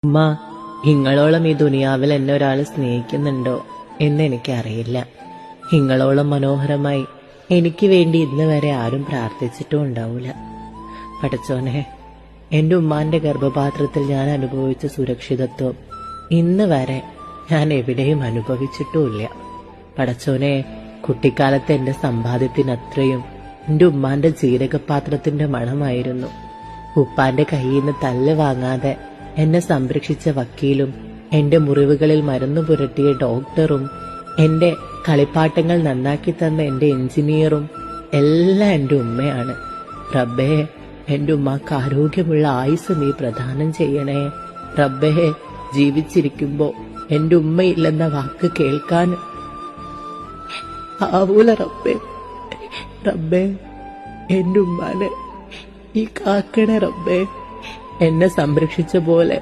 ഉമ്മ, ഇങ്ങളോളം ഈ ദുനിയാവിൽ എന്നെ ഒരാൾ സ്നേഹിക്കുന്നുണ്ടോ എന്ന് എനിക്കറിയില്ല. ഇങ്ങളോളം മനോഹരമായി എനിക്ക് വേണ്ടി ഇന്ന് വരെ ആരും പ്രാർത്ഥിച്ചിട്ടും ഉണ്ടാവൂല. പടച്ചോനെ, എന്റെ ഉമ്മാന്റെ ഗർഭപാത്രത്തിൽ ഞാൻ അനുഭവിച്ച സുരക്ഷിതത്വം ഇന്ന് വരെ ഞാൻ എവിടെയും അനുഭവിച്ചിട്ടുമില്ല. പടച്ചോനെ, കുട്ടിക്കാലത്ത് എന്റെ സമ്പാദ്യത്തിനത്രയും എന്റെ ഉമ്മാന്റെ ജീരകപാത്രത്തിന്റെ മണമായിരുന്നു. ഉപ്പാന്റെ കയ്യിൽ നിന്ന് തല്ല് വാങ്ങാതെ എന്നെ സംരക്ഷിച്ച വക്കീലും എന്റെ മുറിവുകളിൽ മരുന്നു പുരട്ടിയ ഡോക്ടറും എന്റെ കളിപ്പാട്ടങ്ങൾ നന്നാക്കി തന്ന എന്റെ എഞ്ചിനീയറും എല്ലാം എന്റെ ഉമ്മയാണ്. റബ്ബേ, എന്റെ ഉമ്മാക്ക് ആരോഗ്യമുള്ള ആയുസ് നീ പ്രദാനം ചെയ്യണേ. റബ്ബേ, ജീവിച്ചിരിക്കുമ്പോ എന്റെ ഉമ്മയില്ലെന്ന വാക്ക് കേൾക്കാൻ ആവൂല റബ്ബേ. റബ്ബേ, എന്റെ ഉമ്മാനെ ഈ കാക്കണേ റബ്ബേ. എന്നെ സംരക്ഷിച്ച പോലെ